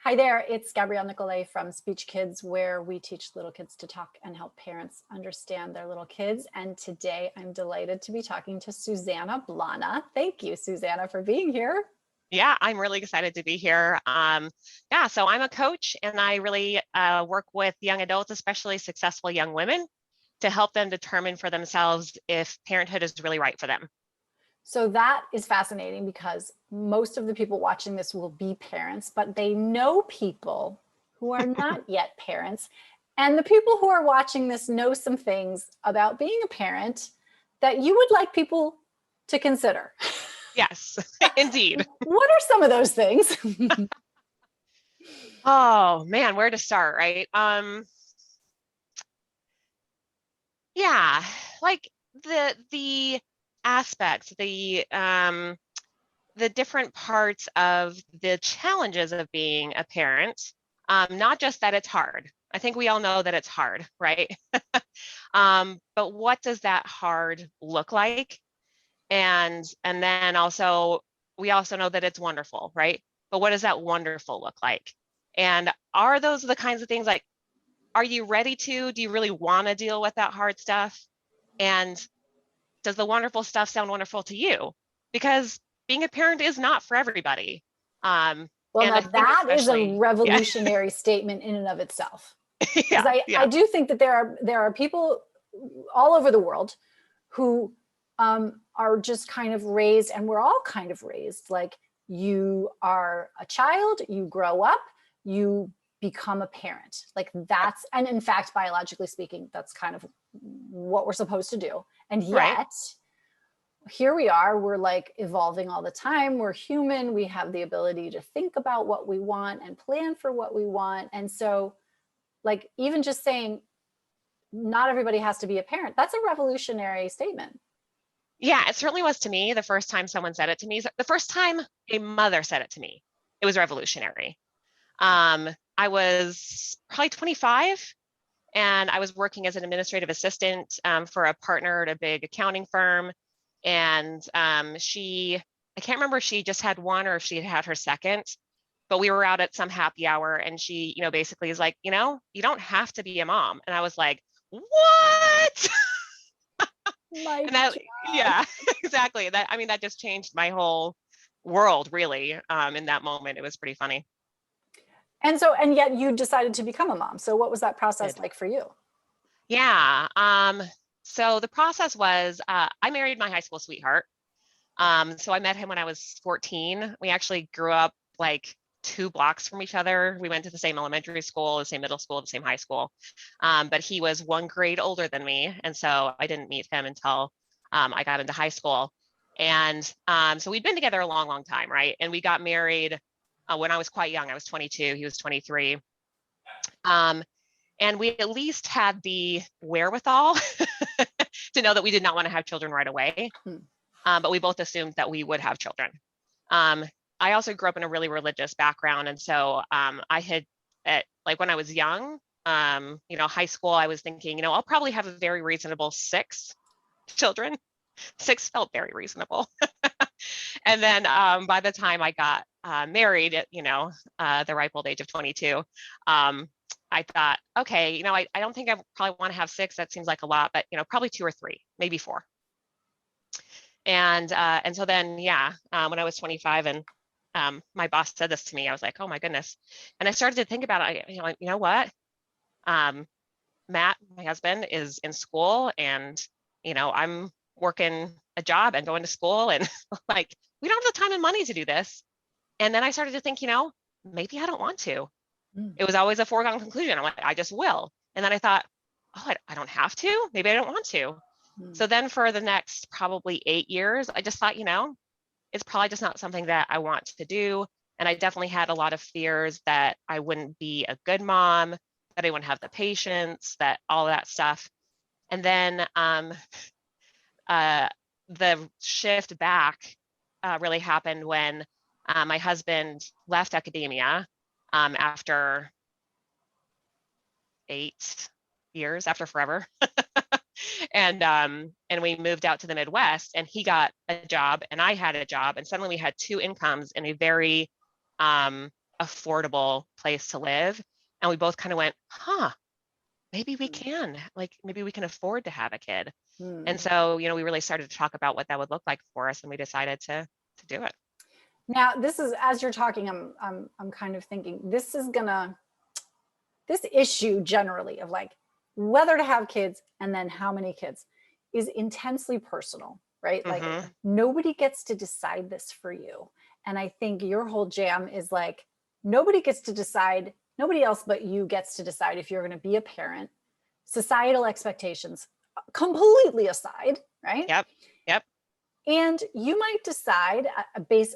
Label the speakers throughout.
Speaker 1: Hi there, it's Gabriele Nicolet from SpeechKids, where we teach little kids to talk and help parents understand their little kids. And today I'm delighted to be talking to Susanna Blana. Thank you, Susanna, for being here.
Speaker 2: Yeah, I'm really excited to be here. So I'm a coach and I really work with young adults, especially successful young women, to help them determine for themselves if parenthood is really right for them.
Speaker 1: So that is fascinating because most of the people watching this will be parents, but they know people who are not yet parents. And the people who are watching this know some things about being a parent that you would like people to consider.
Speaker 2: Yes, indeed.
Speaker 1: What are some of those things?
Speaker 2: Oh man, where to start, right? Yeah, like the aspects, the different parts of the challenges of being a parent, not just that it's hard. I think we all know that it's hard, right? But what does that hard look like? And then also, we also know that it's wonderful, right? But what does that wonderful look like? And are those the kinds of things like, are you ready to? Do you really want to deal with that hard stuff? And does the wonderful stuff sound wonderful to you? Because being a parent is not for everybody.
Speaker 1: Well,
Speaker 2: And
Speaker 1: now
Speaker 2: I think
Speaker 1: that is a
Speaker 2: especially, yeah,
Speaker 1: revolutionary statement in and of itself. Because
Speaker 2: yeah,
Speaker 1: I
Speaker 2: yeah,
Speaker 1: do think that there are people all over the world who are just kind of raised, and we're all kind of raised, like you are a child, you grow up, you become a parent. Like
Speaker 2: yep,
Speaker 1: that's, and in fact, biologically speaking, that's kind of what we're supposed to do. And
Speaker 2: right.
Speaker 1: yet, here we are, we're like evolving all the time. We're human. We have the ability to think about what we want and plan for what we want. And so, like, even just saying not everybody has to be a parent, that's a revolutionary statement.
Speaker 2: Yeah, it certainly was to me the first time someone said it to me. The first time a mother said it to me, it was revolutionary. I was probably 25 and I was working as an administrative assistant for a partner at a big accounting firm. And I can't remember if she just had one or if she had had her second, but we were out at some happy hour and she, basically is like, you don't have to be a mom. And I was like, what?
Speaker 1: Mic
Speaker 2: And that,
Speaker 1: drop.
Speaker 2: yeah, exactly. That just changed my whole world really in that moment. It was pretty funny.
Speaker 1: And so, and yet you decided to become a mom. So what was that process
Speaker 2: Did.
Speaker 1: like for you?
Speaker 2: Yeah. So the process was I married my high school sweetheart. So I met him when I was 14. We actually grew up like 2 blocks from each other. We went to the same elementary school, the same middle school, the same high school. But he was 1 grade older than me. And so I didn't meet him until I got into high school. And so we'd been together a long, long time, right? And we got married when I was quite young. I was 22, he was 23. Um, and we at least had the wherewithal to know that we did not want to have children right away.
Speaker 1: Hmm.
Speaker 2: But we both assumed that we would have children. Um, I also grew up in a really religious background. And so I had, like when I was young, high school, I was thinking, I'll probably have a very reasonable 6 children. 6 felt very reasonable. And then by the time I got married at, the ripe old age of 22, I thought, okay, I don't think I probably want to have 6. That seems like a lot, but, probably 2 or 3, maybe 4. And so then, yeah, when I was 25 and my boss said this to me, I was like, oh my goodness. And I started to think about it. You know what? Matt, my husband, is in school and, I'm working a job and going to school and like, we don't have the time and money to do this. And then I started to think, maybe I don't want to.
Speaker 1: Mm.
Speaker 2: It was always a foregone conclusion. I'm like, I just will. And then I thought, oh, I don't have to. Maybe I don't want to.
Speaker 1: Mm.
Speaker 2: So then for the next probably 8 years, I just thought, it's probably just not something that I want to do. And I definitely had a lot of fears that I wouldn't be a good mom, that I wouldn't have the patience, that all that stuff. And then uh, the shift back really happened when my husband left academia after 8 years, after forever. And we moved out to the Midwest and he got a job and I had a job and suddenly we had 2 incomes in a very affordable place to live. And we both kind of went, maybe we can, like, maybe we can afford to have a kid. And so, we really started to talk about what that would look like for us, and we decided to do it.
Speaker 1: Now, this is, as you're talking, I'm kind of thinking this issue generally of like whether to have kids and then how many kids is intensely personal, right? Like nobody gets to decide this for you. And I think your whole jam is like, nobody gets to decide, nobody else but you gets to decide if you're going to be a parent. Societal expectations completely aside, right?
Speaker 2: Yep.
Speaker 1: And you might decide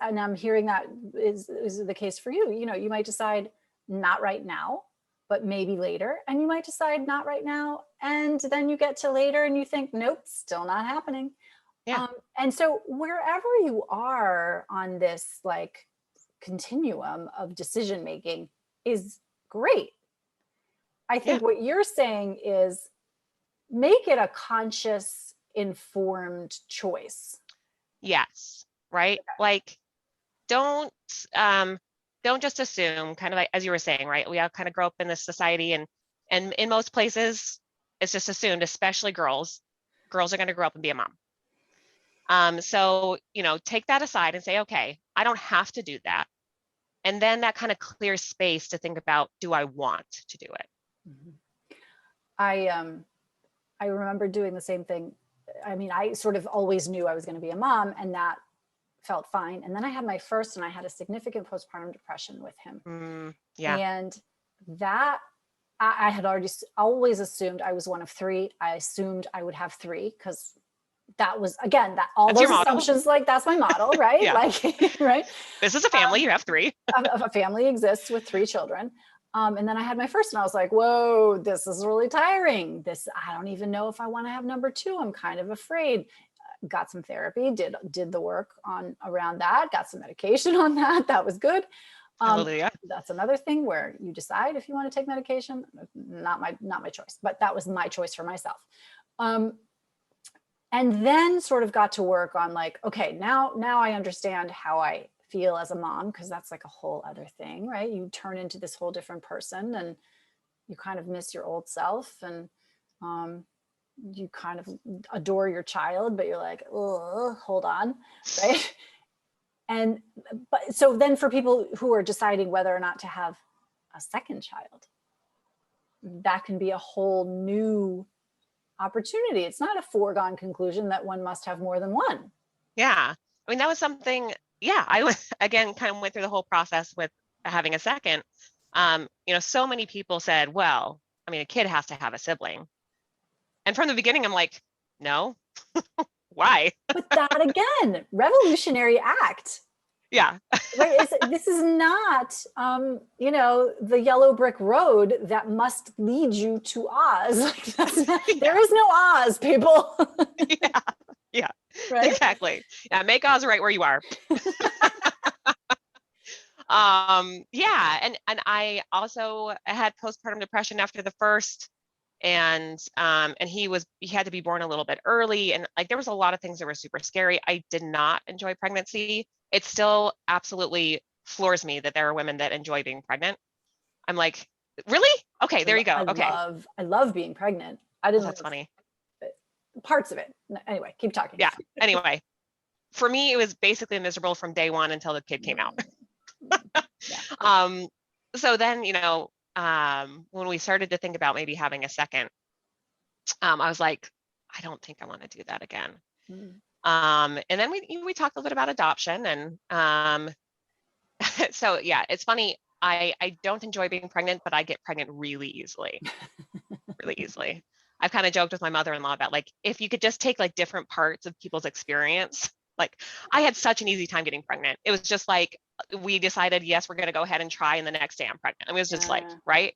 Speaker 1: and I'm hearing that is the case for you. You might decide not right now, but maybe later. And you might decide not right now. And then you get to later and you think, nope, still not happening.
Speaker 2: Yeah.
Speaker 1: And so wherever you are on this like continuum of decision making is great. I think what you're saying is make it a conscious, informed choice.
Speaker 2: Yes. Right. Like, don't just assume, kind of like, as you were saying, right? We all kind of grow up in this society, and in most places it's just assumed, especially girls are going to grow up and be a mom. So, take that aside and say, okay, I don't have to do that. And then that kind of clears space to think about, do I want to do it?
Speaker 1: I remember doing the same thing. I mean, I sort of always knew I was going to be a mom, and that felt fine. And then I had my first, and I had a significant postpartum depression with him. And that I had always assumed I was one of three. I assumed I would have three because that was, again, that all
Speaker 2: That's
Speaker 1: those assumptions, like that's my model, right? Like, right.
Speaker 2: This is a family, you have three.
Speaker 1: A family exists with three children. And then I had my first, and I was like, whoa, this is really tiring. I don't even know if I want to have number two. I'm kind of afraid. Got some therapy, did the work around that, got some medication on that. That was good. That's another thing where you decide if you want to take medication. Not my choice, but that was my choice for myself. And then sort of got to work on like, okay, now I understand how I feel as a mom, because that's like a whole other thing, right? You turn into this whole different person, and you kind of miss your old self, and you kind of adore your child, but you're like, oh, hold on, right? But so then for people who are deciding whether or not to have a second child, that can be a whole new opportunity. It's not a foregone conclusion that one must have more than one.
Speaker 2: Yeah. I mean, that was something, I again kind of went through the whole process with having a second. So many people said, well, I mean, a kid has to have a sibling. And from the beginning, I'm like, no, why?
Speaker 1: But that again, revolutionary act.
Speaker 2: Yeah.
Speaker 1: Right. This is not, the yellow brick road that must lead you to Oz. There is no Oz, people.
Speaker 2: Yeah.
Speaker 1: Right?
Speaker 2: Exactly. Yeah. Make Oz right where you are. And I also had postpartum depression after the first, and he had to be born a little bit early, and like there was a lot of things that were super scary. I did not enjoy pregnancy. It still absolutely floors me that there are women that enjoy being pregnant. I'm like, really? Okay, there you go. Okay.
Speaker 1: I love being pregnant. I didn't.
Speaker 2: That's funny.
Speaker 1: Parts of it. Anyway, keep talking.
Speaker 2: Yeah. Anyway, for me, it was basically miserable from day one until the kid came out. So then, when we started to think about maybe having a second, I was like, I don't think I want to do that again. And then we talked a little bit about adoption, and so yeah, it's funny. I don't enjoy being pregnant, but I get pregnant really easily. Really easily. I've kind of joked with my mother-in-law about like, if you could just take like different parts of people's experience. Like I had such an easy time getting pregnant. It was just like, we decided, yes, we're going to go ahead and try. And the next day I'm pregnant. I mean, it was just like, right.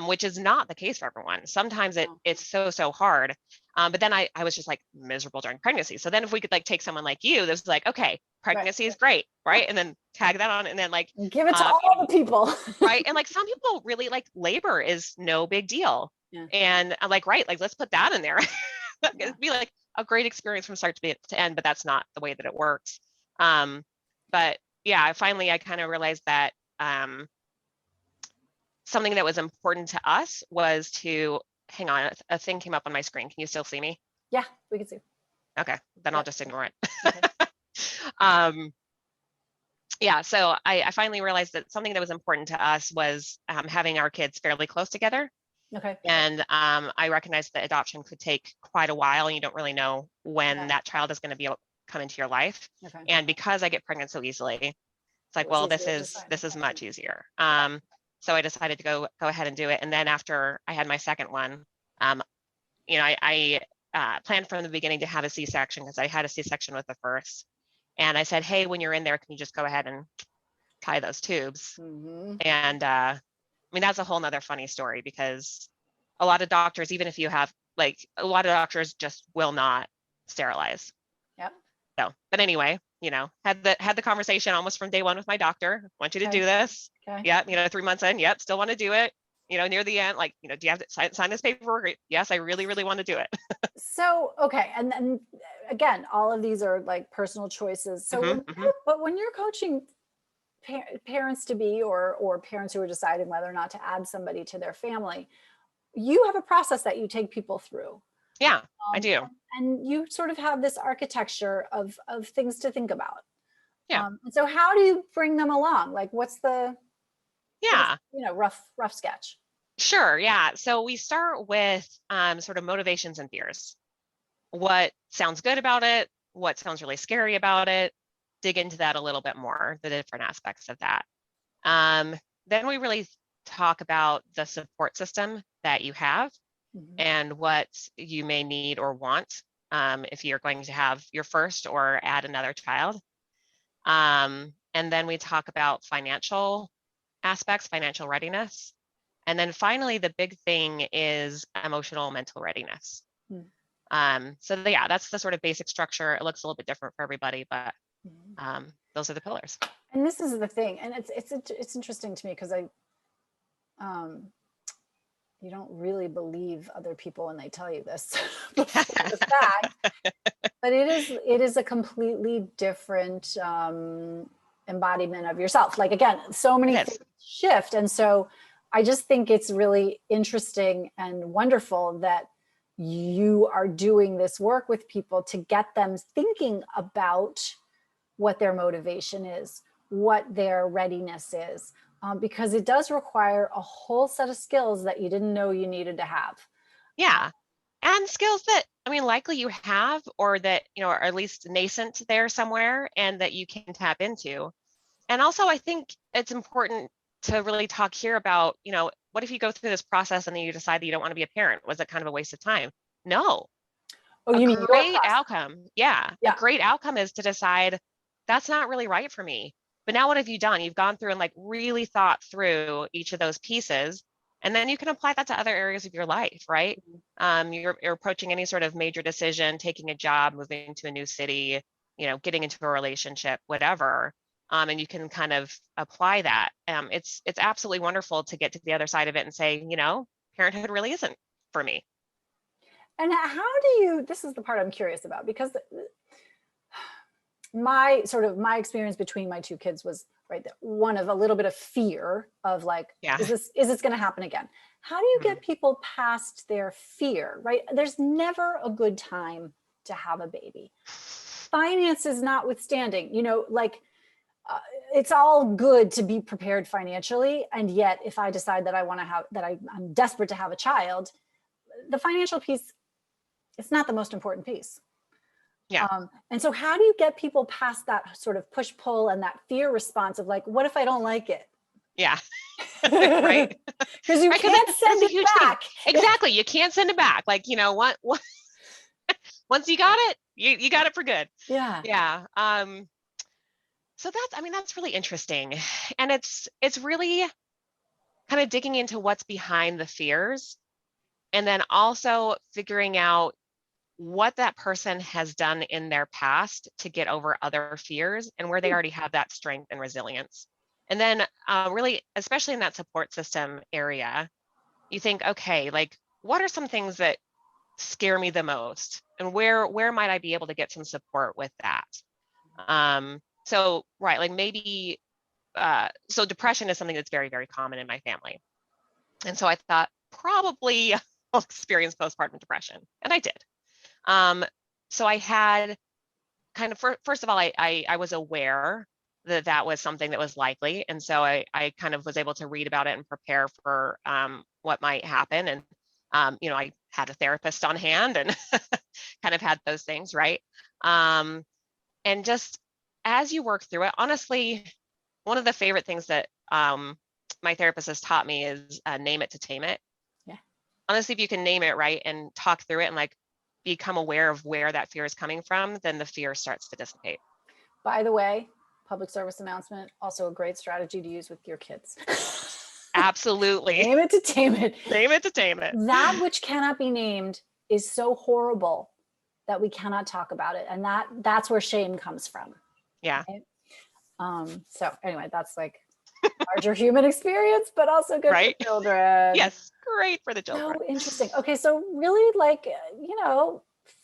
Speaker 2: Which is not the case for everyone. Sometimes it's so hard. But then I was just like miserable during pregnancy. So then if we could like take someone like you, this was like, okay, pregnancy is great. Right. And then tag that on, and then like
Speaker 1: give it to all the people.
Speaker 2: Right. And like some people really like labor is no big deal. And I'm like, right, like let's put that in there. It'd be like a great experience from start to end, but that's not the way that it works. But yeah, finally I kind of realized that something that was important to us was to, hang on, a thing came up on my screen. Can you still see me?
Speaker 1: Yeah, we can see.
Speaker 2: Okay, then I'll just ignore it.
Speaker 1: Okay.
Speaker 2: Yeah, so I finally realized that something that was important to us was having our kids fairly close together.
Speaker 1: Okay.
Speaker 2: And I recognized that adoption could take quite a while, and you don't really know when that child is going to be able to come into your life.
Speaker 1: Okay.
Speaker 2: And because I get pregnant so easily, it's like, well, this is much easier. So I decided to go ahead and do it. And then after I had my second one, I planned from the beginning to have a C-section, because I had a C-section with the first. And I said, hey, when you're in there, can you just go ahead and tie those tubes?
Speaker 1: Mm-hmm.
Speaker 2: And I mean, that's a whole nother funny story, because a lot of doctors, even if you have, like, a lot of doctors just will not sterilize.
Speaker 1: Yep.
Speaker 2: So, but anyway, had the conversation almost from day one with my doctor. Want you to do this.
Speaker 1: Okay.
Speaker 2: Yeah. 3 months in. Yep. Still want to do it. Near the end, like, do you have to sign this paperwork? Yes, I really, really want to do it.
Speaker 1: So, okay. And then again, all of these are like personal choices. So, but when you're coaching parents to be, or parents who are deciding whether or not to add somebody to their family, you have a process that you take people through.
Speaker 2: Yeah, I do.
Speaker 1: And you sort of have this architecture of things to think about.
Speaker 2: Yeah.
Speaker 1: And so how do you bring them along? Like, what's the rough sketch?
Speaker 2: Sure. Yeah. So we start with sort of motivations and fears. What sounds good about it? What sounds really scary about it? Dig into that a little bit more, the different aspects of that. Then we really talk about the support system that you have and what you may need or want if you're going to have your first or add another child. And then we talk about financial aspects, financial readiness. And then finally, the big thing is emotional, mental readiness. So yeah, that's the sort of basic structure. It looks a little bit different for everybody, but those are the pillars.
Speaker 1: And this is the thing, and it's interesting to me, because you don't really believe other people when they tell you this before the fact, but it is a completely different embodiment of yourself. Like, again, so many things shift, and so I just think it's really interesting and wonderful that you are doing this work with people to get them thinking about what their motivation is, what their readiness is, because it does require a whole set of skills that you didn't know you needed to have.
Speaker 2: Yeah. And skills that, I mean, likely you have, or that, are at least nascent there somewhere, and that you can tap into. And also, I think it's important to really talk here about, what if you go through this process and then you decide that you don't want to be a parent? Was it kind of a waste of time? No.
Speaker 1: Oh, you mean your
Speaker 2: great outcome? Yeah. A great outcome is to decide that's not really right for me. But now what have you done? You've gone through and like really thought through each of those pieces, and then you can apply that to other areas of your life, right? You're approaching any sort of major decision, taking a job, moving to a new city, getting into a relationship, whatever. And you can kind of apply that. It's absolutely wonderful to get to the other side of it and say, parenthood really isn't for me.
Speaker 1: And how do you, this is the part I'm curious about, because my experience between my two kids was one of a little bit of fear of like, is this going to happen again? How do you get people past their fear, right? There's never a good time to have a baby. Finances notwithstanding, it's all good to be prepared financially. And yet if I decide that I'm desperate to have a child, the financial piece, it's not the most important piece.
Speaker 2: Yeah.
Speaker 1: And so how do you get people past that sort of push pull and that fear response of like, what if I don't like it?
Speaker 2: Yeah. Right.
Speaker 1: Because you can't send it back.
Speaker 2: Exactly. You can't send it back. Like, what once you got it, you got it for good.
Speaker 1: Yeah.
Speaker 2: Yeah. So that's really interesting. And it's really kind of digging into what's behind the fears, and then also figuring out what that person has done in their past to get over other fears, and where they already have that strength and resilience. And then really, especially in that support system area, you think, okay, like, what are some things that scare me the most, and where might I be able to get some support with that? So, right, like maybe so depression is something that's very, very common in my family. And so I thought probably I'll experience postpartum depression. And I did. So I had kind of, first of all, I was aware that that was something that was likely. And so I kind of was able to read about it and prepare for what might happen. And, I had a therapist on hand and kind of had those things, right? And just as you work through it, honestly, one of the favorite things that my therapist has taught me is name it to tame it.
Speaker 1: Yeah.
Speaker 2: Honestly, if you can name it right and talk through it and like become aware of where that fear is coming from, then the fear starts to dissipate.
Speaker 1: By the way, public service announcement, also a great strategy to use with your kids.
Speaker 2: Absolutely.
Speaker 1: Name it to tame it.
Speaker 2: Name it to tame it.
Speaker 1: That which cannot be named is so horrible that we cannot talk about it. And that's where shame comes from.
Speaker 2: Yeah.
Speaker 1: Right? So anyway, that's like larger human experience, but also good
Speaker 2: right?
Speaker 1: for children.
Speaker 2: Yes, great for the children.
Speaker 1: So interesting. Okay, so really like,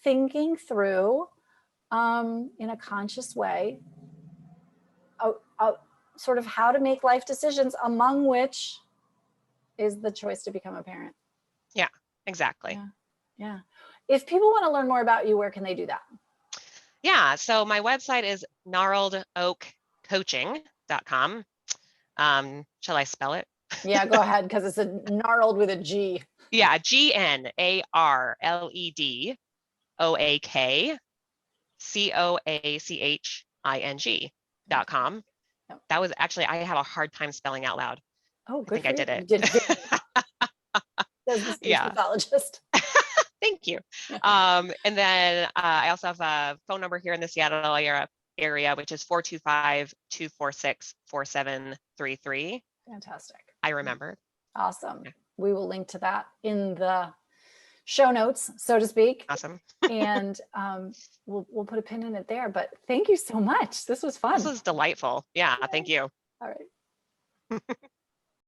Speaker 1: thinking through in a conscious way, sort of how to make life decisions, among which is the choice to become a parent.
Speaker 2: Yeah, exactly.
Speaker 1: Yeah. If people want to learn more about you, where can they do that?
Speaker 2: Yeah, so my website is gnarledoakcoaching.com. Shall I spell it?
Speaker 1: Yeah, go ahead, because it's a gnarled with a G.
Speaker 2: Yeah, GNARLEDOAKCOACHING.com.
Speaker 1: Yep.
Speaker 2: That was actually, I have a hard time spelling out loud.
Speaker 1: Oh, good.
Speaker 2: I think I did it.
Speaker 1: You did it. Says the speech pathologist.
Speaker 2: Thank you. And then I also have a phone number here in the Seattle area, which is 425-246-4733.
Speaker 1: Fantastic.
Speaker 2: I remembered.
Speaker 1: Awesome. Yeah. We will link to that in the show notes, so to speak.
Speaker 2: Awesome.
Speaker 1: And we'll put a pin in it there. But thank you so much. This was fun.
Speaker 2: This was delightful. Yeah, thank you.
Speaker 1: All right.